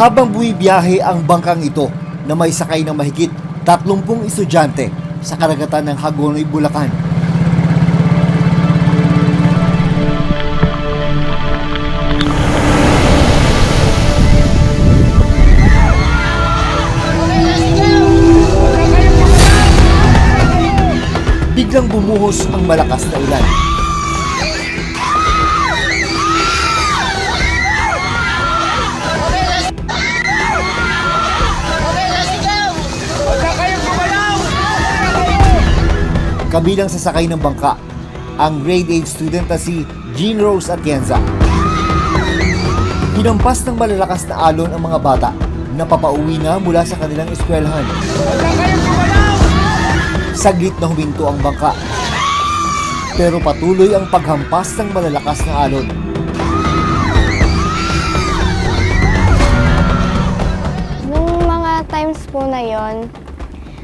Habang bumibiyahe ang bangkang ito na may sakay ng mahigit 30 estudyante sa karagatan ng Hagonoy, Bulacan. Biglang bumuhos ang malakas na ulan. Kabilang sa sakay ng bangka, ang grade 8 student na si Jean Rose Atienza. Hinampas ng malalakas na alon ang mga bata na papauwi na mula sa kanilang eskwelahan. Saglit na huminto ang bangka, pero patuloy ang paghampas ng malalakas na alon. Nung mga times po na yon,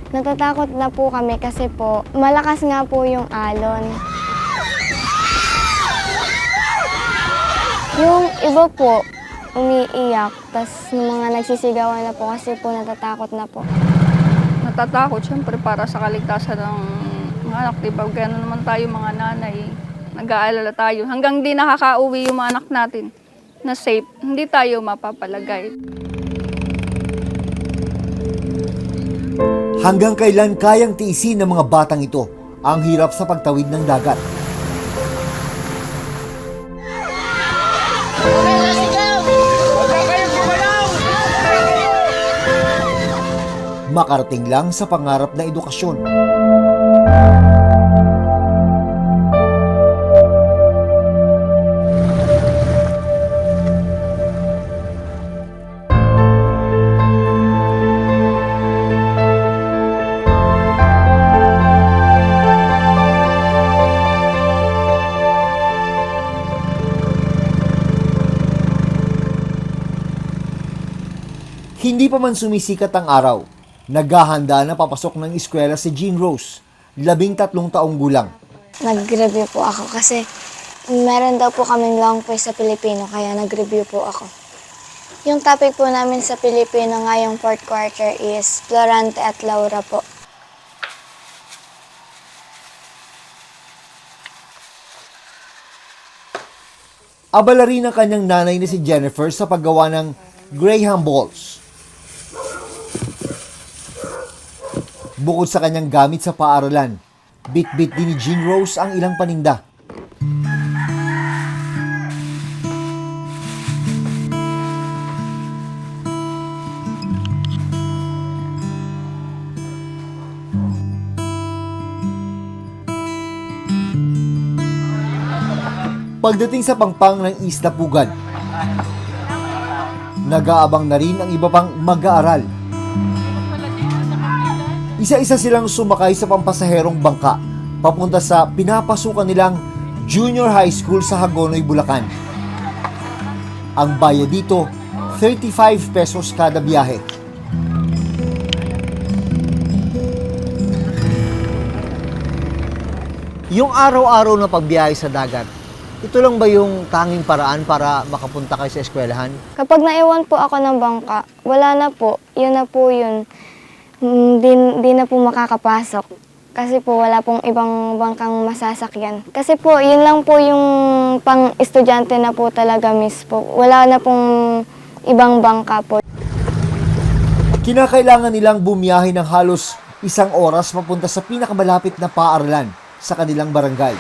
natatakot na po kami kasi po malakas nga po yung alon. Yung iba po umiiyak, tas mga nagsisigawan na po kasi po natatakot na po. Natatakot siyempre para sa kaligtasan ng mga anak, diba? Kaya naman tayo mga nanay, nag-aalala tayo. Hanggang di nakaka-uwi yung mga anak natin na safe, hindi tayo mapapalagay. Hanggang kailan kayang tiisin ng mga batang ito ang hirap sa pagtawid ng dagat? Makarating lang sa pangarap na edukasyon. Hindi pa man sumisikat ang araw, naghahanda na papasok ng eskwela si Jean Rose, 13 taong gulang. Nag-review po ako kasi meron daw po kaming long quiz sa Pilipino kaya nag-review po ako. Yung topic po namin sa Pilipino ngayong fourth quarter is Florante at Laura po. Abala rin ang kanyang nanay na si Jennifer sa paggawa ng Graham balls. Bukod sa kanyang gamit sa paaralan, bit-bit din ni Jean Rose ang ilang paninda. Pagdating sa pangpang ng Isla Pugad, nag-aabang na rin ang iba pang mag-aaral. Isa-isa silang sumakay sa pampasaherong bangka papunta sa pinapasukan nilang junior high school sa Hagonoy, Bulacan. Ang bayad dito, 35 pesos kada biyahe. Yung araw-araw na pagbiyahe sa dagat, ito lang ba yung tanging paraan para makapunta kayo sa eskwelahan? Kapag naiwan po ako ng bangka, wala na po. Yun na po yun. Di na po makakapasok. Kasi po wala pong ibang bangkang masasakyan. Kasi po yun lang po yung pang-estudyante na po talaga miss po. Wala na pong ibang bangka po. Kinakailangan nilang bumiyahe ng halos 1 oras papunta sa pinakamalapit na paaralan sa kanilang barangay.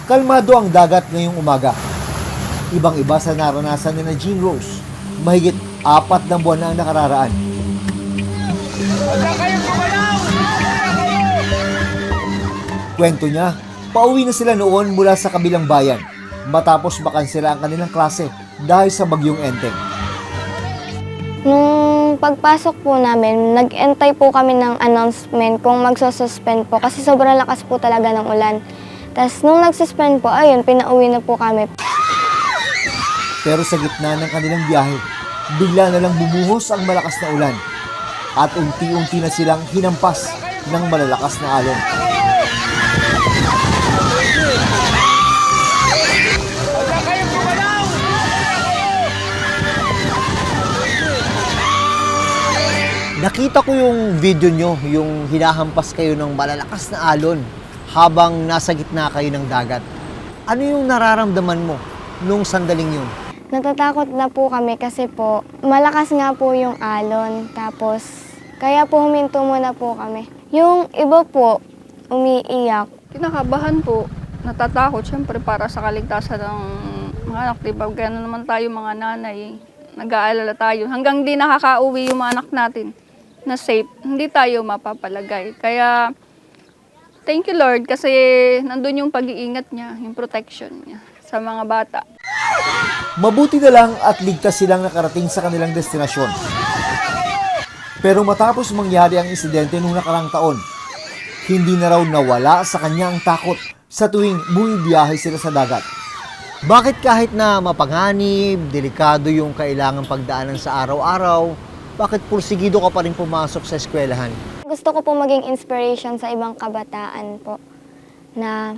Kalmado ang dagat ngayong umaga. Ibang-iba sa naranasan ni na Jean Rose. Mahigit 4 na buwan na ang nakararaan. Kwento niya, pauwi na sila noon mula sa kabilang bayan matapos makansela ang kanilang klase dahil sa bagyong Enteng. Nung pagpasok po namin, nag-entay po kami ng announcement kung magsususpend po kasi sobrang lakas po talaga ng ulan. Tapos nung nagsuspend po, ayun, pinauwi na po kami. Pero sa gitna ng kanilang biyahe, bigla na lang bumuhos ang malakas na ulan at unti-unti na silang hinampas ng malalakas na alon. Nakita ko yung video nyo, yung hinahampas kayo ng malalakas na alon habang nasa gitna kayo ng dagat. Ano yung nararamdaman mo nung sandaling yun? Natatakot na po kami kasi po malakas nga po yung alon. Tapos kaya po huminto muna po kami. Yung iba po umiiyak. Kinakabahan po, natatakot syempre para sa kaligtasan ng mga anak. Diba, gano'n naman tayo mga nanay, nag-aalala tayo. Hanggang di nakakauwi yung mga anak natin na safe, hindi tayo mapapalagay. Kaya, thank you Lord kasi nandun yung pag-iingat niya, yung protection niya sa mga bata. Mabuti na lang at ligtas silang nakarating sa kanilang destinasyon. Pero matapos mangyari ang insidente noong nakarang taon, hindi na raw nawala sa kanya ang takot sa tuwing bumibiyahe sila sa dagat. Bakit kahit na mapanganib, delikado yung kailangang pagdaanan sa araw-araw, bakit pursigido ka pa rin pumasok sa eskwelahan? Gusto ko po maging inspiration sa ibang kabataan po na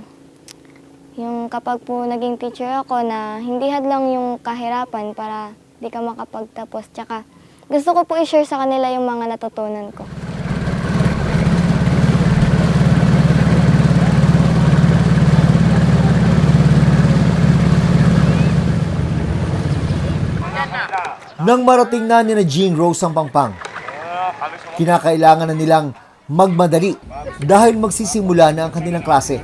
yung kapag po naging teacher ako na hindi hadlang yung kahirapan para di ka makapagtapos. Tsaka gusto ko po i-share sa kanila yung mga natutunan ko. Nang marating na ni Jean Rose ang Pangpang, kinakailangan na nilang magmadali dahil magsisimula na ang kanilang klase.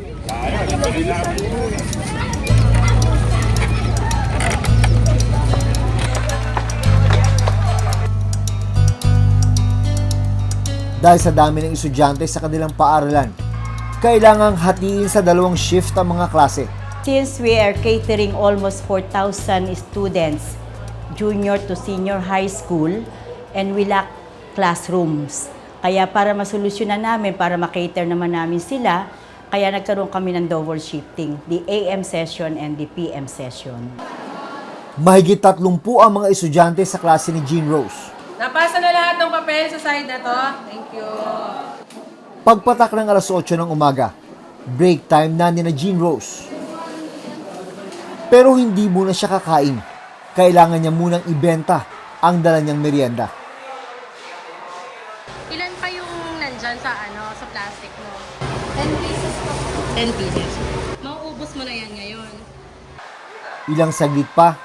Dahil sa dami ng estudyante sa kanilang paaralan, kailangang hatiin sa 2 shift ang mga klase. Since we are catering almost 4,000 students, junior to senior high school, and we lack classrooms. Kaya para masolusyonan namin, para makater naman namin sila, kaya nagkaroon kami ng double shifting, the AM session and the PM session. Mahigit 30 ang mga estudyante sa klase ni Jean Rose. Napasa na lahat ng papel sa side na to. Thank you. Pagpatak ng alas 8 ng umaga, break time na ni Jean Rose. Pero hindi muna siya kakain. Kailangan niya munang ibenta ang dala niyang merienda. Ilan pa yung nandyan sa sa plastic mo? 10 pieces po. 10 pieces. Mauubos mo na yan ngayon. Ilang saglit pa,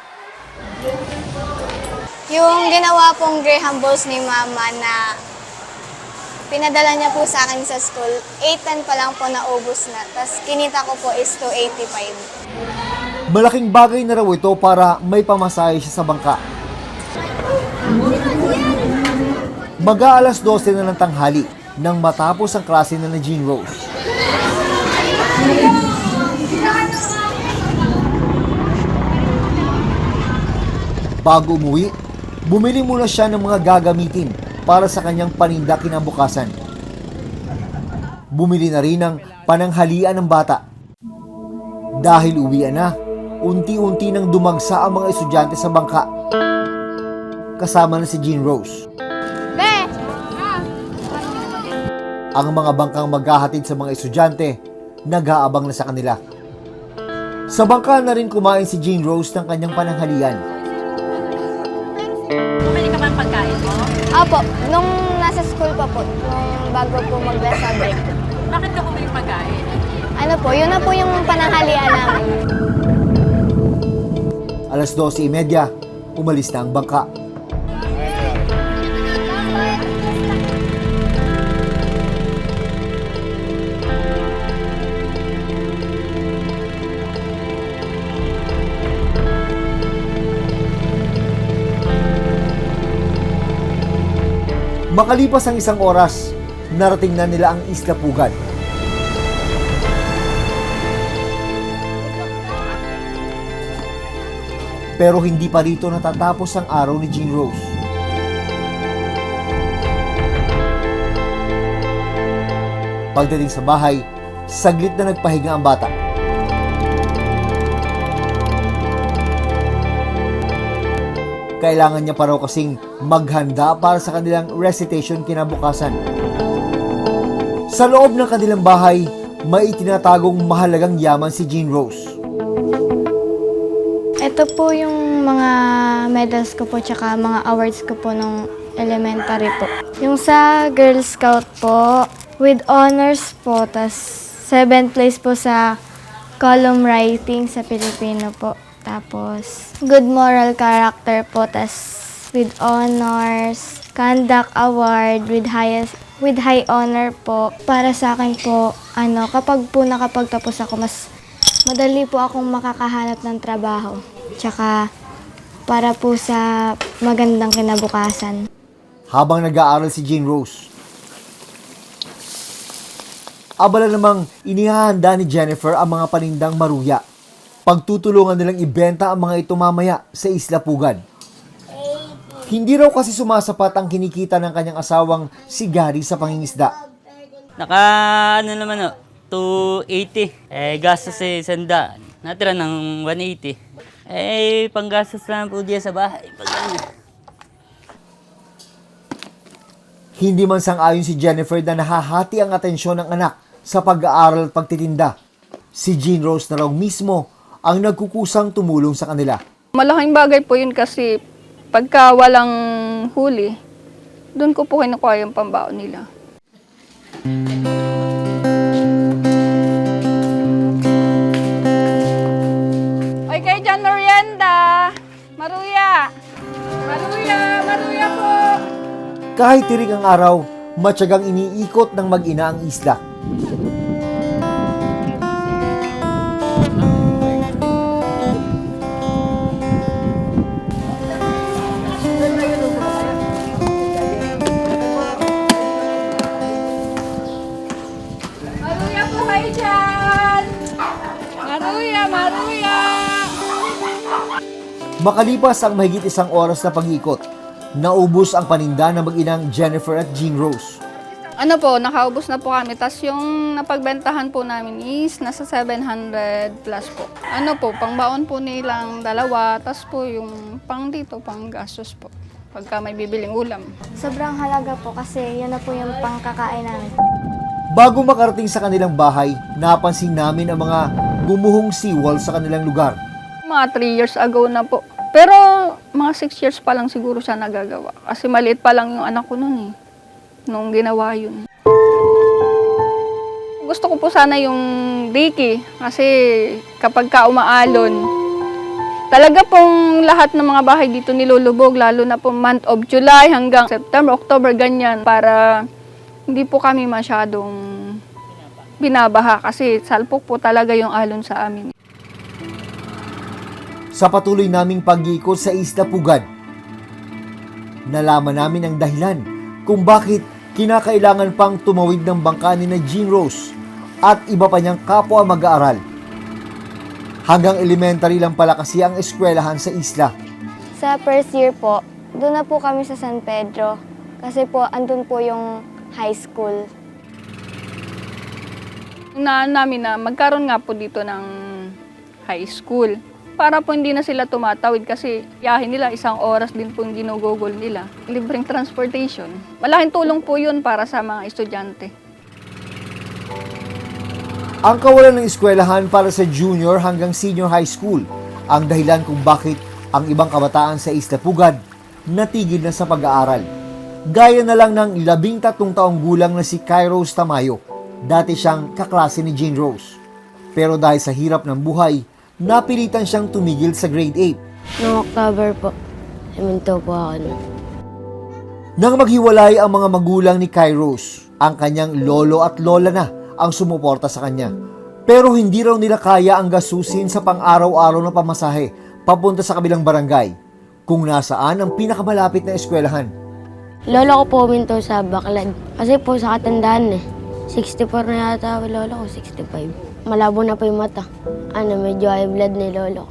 Yung ginawa pong Graham balls ni Mama na pinadala niya po sa akin sa school, 810 pa lang po naubos na. Tapos kinita ko po is 285. malaking bagay na raw ito para may pamasahe siya sa bangka. Mag-aalas 12 na ng tanghali nang matapos ang klase na Jean Rose. Bago umuwi, bumili muna siya ng mga gagamitin para sa kanyang paninda kinabukasan. Bumili na rin ng pananghalian ng bata. Dahil uwian na, unti-unti nang dumagsa ang mga estudyante sa bangka. Kasama na si Jean Rose. Ang mga bangkang maghahatid sa mga estudyante, nag-aabang na sa kanila. Sa bangka na rin kumain si Jean Rose ng kanyang pananghalian. Bumili ka ba ng pagkain mo? Opo, nung nasa school pa po, nung bago po mag-lasa break. Bakit ka bumili ng pagkain? Ano po, yun na po yung pananghalian namin. Alas 12:30, umalis na ang bangka. Makalipas ang 1 oras, narating na nila ang Isla Pugad. Pero hindi pa rito natatapos ang araw ni Jean Rose. Pagdating sa bahay, saglit na nagpahinga ang bata. Kailangan niya pa raw kasing maghanda para sa kanilang recitation kinabukasan. Sa loob ng kanilang bahay, may itinatagong mahalagang yaman si Jean Rose. Ito po yung mga medals ko po tsaka mga awards ko po nung elementary po. Yung sa Girl Scout po, with honors po, tas 7th place po sa column writing sa Pilipino po. Tapos, good moral character po, tas with honors, conduct award with high honor po. Para sa akin po, kapag po nakapagtapos ako, mas madali po akong makakahanap ng trabaho. Tsaka, para po sa magandang kinabukasan. Habang nag-aaral si Jean Rose, abala namang inihahanda ni Jennifer ang mga panindang maruya. Pagtutulungan nilang ibenta ang mga ito mamaya sa Isla Pugad. Hindi raw kasi sumasapat ang kinikita ng kanyang asawang si Gary sa pangingisda. Naman 280. Gastos sanda. Natira ng 180. Panggastos lang po diya sa bahay. Hindi man sang-ayon si Jennifer na nahahati ang atensyon ng anak sa pag-aaral at pagtitinda. Si Jean Rose na raw mismo ang nagkukusang tumulong sa kanila. Malaking bagay po yun kasi pagka walang huli, doon ko po kinukuha yung pambaon nila. Oy, kayo dyan, merienda! Maruya! Maruya po! Kahit tirik ang araw, matyagang iniikot ng mag-ina ang isla. Maruya po kayo dyan! Maruya! Makalipas ang mahigit 1 oras na pag-iikot, naubos ang paninda ng mag-inang Jennifer at Jean Rose. Nakaubos na po kami. Tapos yung napagbentahan po namin is nasa 700 plus po. Pangbaon po nilang 2. Tapos po yung pang dito, pang gastos po. Pagka may bibiling ulam. Sobrang halaga po kasi yun na po yung pangkakain namin. Bago makarating sa kanilang bahay, napansin namin ang mga gumuhong seawall sa kanilang lugar. Mga 3 years ago na po. Pero mga 6 years pa lang siguro siya nagagawa. Kasi maliit pa lang yung anak ko noon nung ginawa yun. Gusto ko po sana yung Ricky kasi kapag ka umaalon, talaga pong lahat ng mga bahay dito nilulubog, lalo na po month of July hanggang September, October, ganyan, para hindi po kami masyadong binabaha kasi salpok po talaga yung alon sa amin. Sa patuloy naming pag-iikot sa Isla Pugad, nalaman namin ang dahilan kung bakit kinakailangan pang tumawid ng bangka ni na Jean Rose at iba pa niyang kapwa mag-aaral. Hanggang elementary lang pala kasi ang eskwelahan sa isla. Sa first year po, doon na po kami sa San Pedro. Kasi po, andun po yung high school. Namin na magkaroon nga po dito ng high school. Para po hindi na sila tumatawid kasi yahin nila 1 oras din po yung ginugugol nila. Libreng transportation. Malaking tulong po yun para sa mga estudyante. Ang kawalan ng eskwelahan para sa junior hanggang senior high school ang dahilan kung bakit ang ibang kabataan sa Isla Pugad natigil na sa pag-aaral. Gaya na lang ng 13 taong gulang na si Kairos Tamayo. Dati siyang kaklase ni Jean Rose. Pero dahil sa hirap ng buhay, napilitan siyang tumigil sa grade 8. Noong October po, huminto po ako nun. Nang maghiwalay ang mga magulang ni Kairos, ang kanyang lolo at lola na ang sumuporta sa kanya. Pero hindi raw nila kaya ang gasusin sa pang-araw-araw na pamasahe papunta sa kabilang barangay, kung nasaan ang pinakamalapit na eskwelahan. Lolo ko po huminto sa Baklad. Kasi po sa katandaan 64 na yata lolo ko, 65. Malabo na po yung mata. Medyo high blood ni lolo.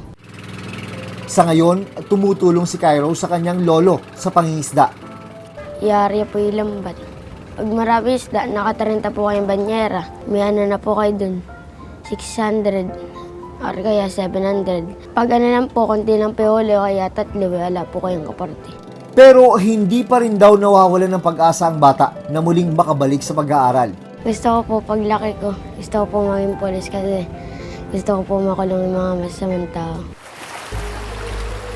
Sa ngayon, tumutulong si Kairos sa kanyang lolo sa pangingisda. Yari po yung lambat. Pag marami isda, naka-30 po kayong banyera. May na po kayo dun. 600 or kaya 700. Pag lang po, konti lang po huli o kaya 3, wala po kayong kaparte. Pero hindi pa rin daw nawawalan ng pag-asa ang bata na muling makabalik sa pag-aaral. Gusto ko po paglaki ko, gusto ko po maging polis kasi gusto ko po makulong yung mga masamang tao.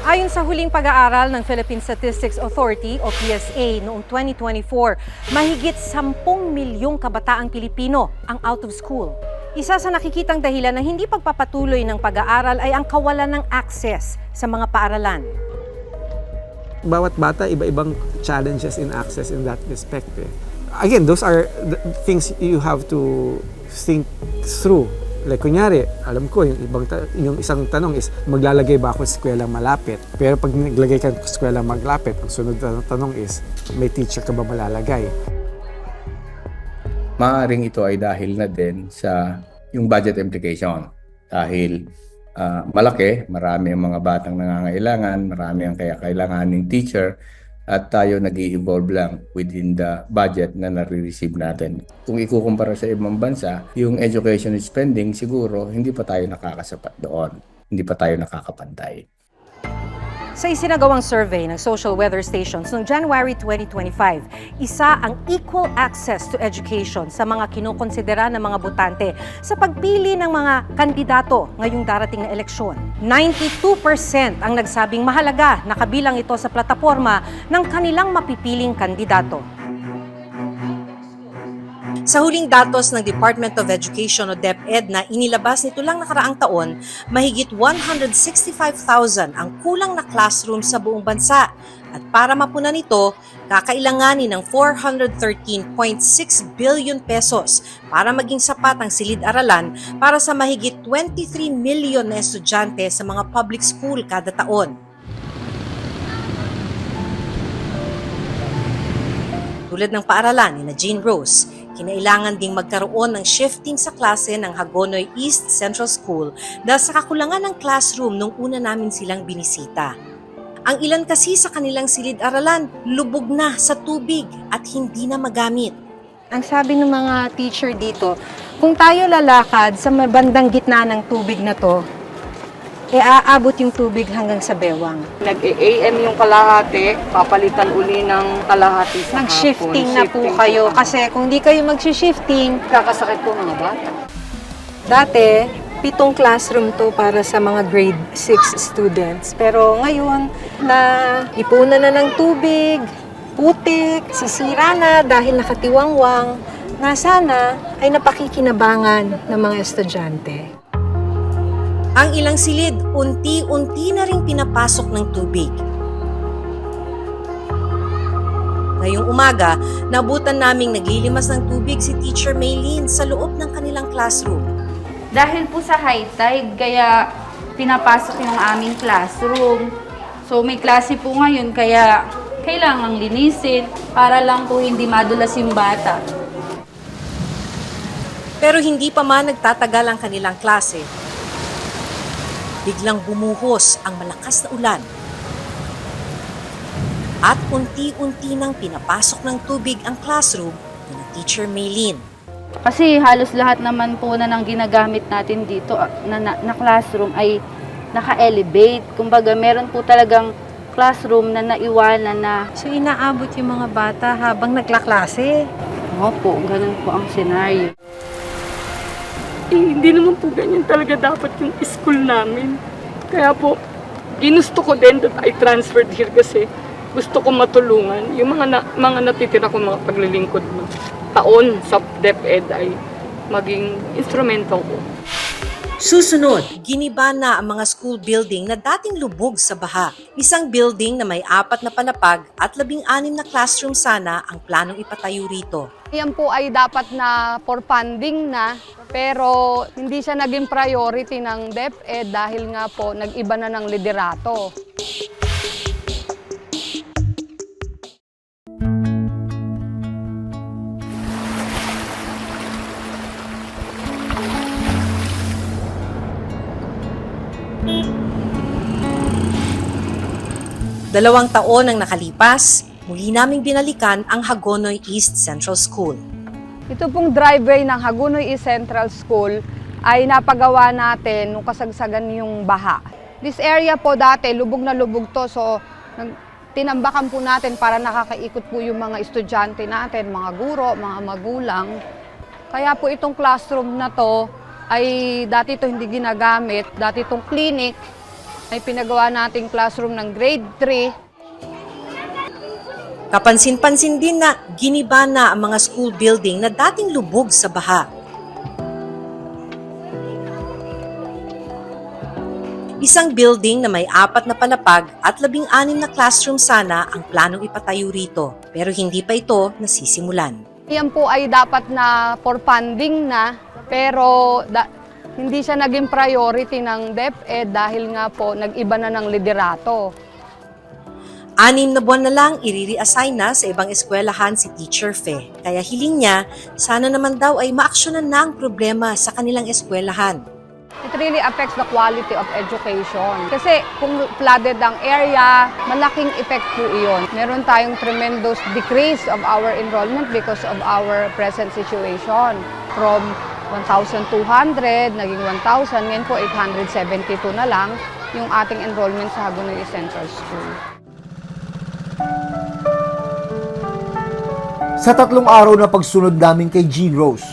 Ayon sa huling pag-aaral ng Philippine Statistics Authority o PSA noong 2024, mahigit 10 milyong kabataang Pilipino ang out of school. Isa sa nakikitang dahilan ng hindi pagpapatuloy ng pag-aaral ay ang kawalan ng access sa mga paaralan. Bawat bata, iba-ibang challenges in access in that respect. Again, those are the things you have to think through. Like kunyari, alam ko, yung isang tanong is, maglalagay ba ako sa eskwela malapit? Pero pag naglagay ka sa eskwela malapit, ang sunod na tanong is, may teacher ka ba malalagay? Maaaring ito ay dahil na din sa yung budget implication. Dahil malaki, marami ang mga batang nangangailangan, marami ang kailanganing teacher, at tayo nag-i-evolve lang within the budget na nare-receive natin. Kung ikukumpara sa ibang bansa, yung education spending siguro hindi pa tayo nakakasapat doon. Hindi pa tayo nakakapantay. Sa isinagawang survey ng Social Weather Stations noong January 2025, isa ang equal access to education sa mga kinukonsidera ng mga botante sa pagpili ng mga kandidato ngayong darating na eleksyon. 92% ang nagsabing mahalaga na kabilang ito sa plataporma ng kanilang mapipiling kandidato. Sa huling datos ng Department of Education o DepEd na inilabas nito lang nakaraang taon, mahigit 165,000 ang kulang na classroom sa buong bansa. At para mapunan ito, kakailanganin ng 413.6 billion pesos para maging sapat ang silid-aralan para sa mahigit 23 million na estudyante sa mga public school kada taon. Tulad ng paaralan ni Jean Rose, kinailangan ding magkaroon ng shifting sa klase ng Hagonoy East Central School dahil sa kakulangan ng classroom nung una namin silang binisita. Ang ilan kasi sa kanilang silid-aralan, lubog na sa tubig at hindi na magamit. Ang sabi ng mga teacher dito, kung tayo lalakad sa bandang gitna ng tubig na to, aabot yung tubig hanggang sa bewang. Nag-AM yung kalahati, papalitan uli ng kalahati sa hapon. Nag-shifting na po kayo kasi kung di kayo mag-shifting, Kakasakit po mga bata. dati, 7 classroom to para sa mga grade 6 students. Pero ngayon, na ipunan na ng tubig, putik, sisira na dahil nakatiwangwang, na sana ay napakikinabangan ng mga estudyante. Ang ilang silid, unti-unti na ring pinapasok ng tubig. Ngayong umaga, nabutan naming naglilimas ng tubig si Teacher Maylene sa loob ng kanilang classroom. Dahil po sa high tide, kaya pinapasok yung aming classroom. So may klase po ngayon, kaya kailangang linisin para lang po hindi madulas yung bata. Pero hindi pa man nagtatagal ang kanilang klase. Biglang bumuhos ang malakas na ulan. At unti-unti nang pinapasok ng tubig ang classroom ni Teacher Maylene. Kasi halos lahat naman po na nang ginagamit natin dito na classroom ay naka-elevate. Kumbaga meron po talagang classroom na naiwanan na. So inaabot yung mga bata habang naglaklase. Opo, ganun po ang senaryo. Hindi naman po ganyan talaga dapat yung school namin. Kaya po, ginusto ko din that I transferred here kasi gusto ko matulungan. Yung mga natitira ko mga paglilingkod ng taon sa DepEd ay maging instrumento ko. Susunod, giniba na ang mga school building na dating lubog sa baha. Isang building na may 4 na palapag at 16 na classroom sana ang planong ipatayo rito. Yan po ay dapat na for funding na, pero hindi siya naging priority ng DepEd dahil nga po nag-iba na ng liderato. Dalawang taon ang nakalipas, muli naming binalikan ang Hagonoy East Central School. Ito pong driveway ng Hagonoy East Central School ay napagawa natin nung kasagsagan yung baha. This area po dati, lubog na lubog to, so tinambakan po natin para nakakaikot po yung mga estudyante natin, mga guro, mga magulang. Kaya po itong classroom na to ay dati to hindi ginagamit, dati itong clinic. May pinagawa nating classroom ng grade 3. Kapansin-pansin din na giniba na ang mga school building na dating lubog sa baha. Isang building na may 4 na palapag at 16 na classroom sana ang planong ipatayo rito, pero hindi pa ito nasisimulan. Yan po ay dapat na for funding na, pero hindi siya naging priority ng DepEd dahil nga po nag-iba na ng liderato. 6 na buwan na lang i-reassign na sa ibang eskwelahan si Teacher Fe. Kaya hiling niya, sana naman daw ay maaksyonan na ang problema sa kanilang eskwelahan. It really affects the quality of education. Kasi kung flooded ang area, malaking effect po iyon. Meron tayong tremendous decrease of our enrollment because of our present situation. From 1,200, naging 1,000, ngayon po 872 na lang yung ating enrollment sa Hagonoy Central School. Sa 3 araw na pagsunod namin kay Jean Rose,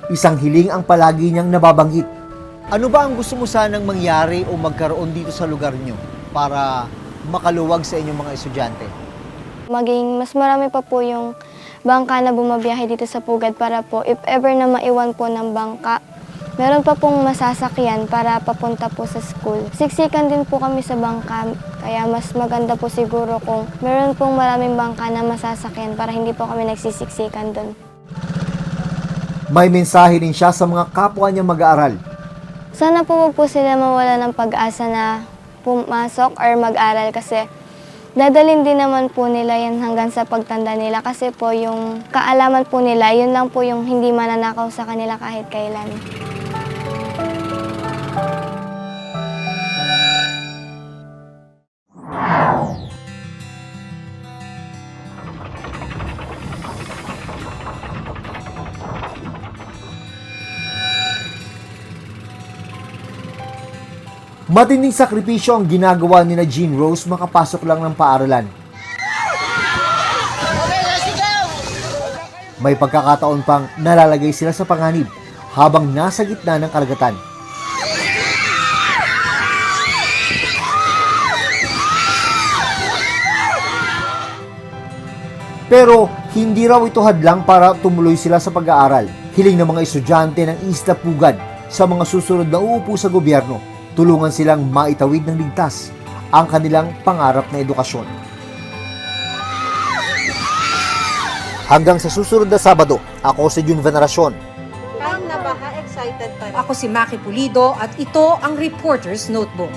isang hiling ang palagi niyang nababanggit. Ano ba ang gusto mo sanang mangyari o magkaroon dito sa lugar niyo para makaluwag sa inyong mga estudyante? Maging mas marami pa po yung bangka na bumabiyahe dito sa Pugad para po if ever na maiwan po ng bangka, meron pa pong masasakyan para papunta po sa school. Siksikan din po kami sa bangka, kaya mas maganda po siguro kung meron pong maraming bangka na masasakyan para hindi po kami nagsisiksikan doon. May mensahe din siya sa mga kapwa niya mag-aaral. Sana po wag po sila mawala ng pag-asa na pumasok or mag-aral kasi dadalhin din naman po nila yan hanggang sa pagtanda nila kasi po yung kaalaman po nila, yun lang po yung hindi mananakaw sa kanila kahit kailan. Matinding sakripisyo ang ginagawa ni na Jean Rose makapasok lang ng paaralan. May pagkakataon pang nalalagay sila sa panganib habang nasa gitna ng karagatan. Pero hindi raw ito hadlang para tumuloy sila sa pag-aaral. Hiling ng mga estudyante ng Isla Pugad sa mga susunod na uupo sa gobyerno, tulungan silang maitawid ng ligtas ang kanilang pangarap na edukasyon. Hanggang sa susunod na Sabado, ako si Jun Veneracion. Ako si Maki Pulido at ito ang Reporter's Notebook.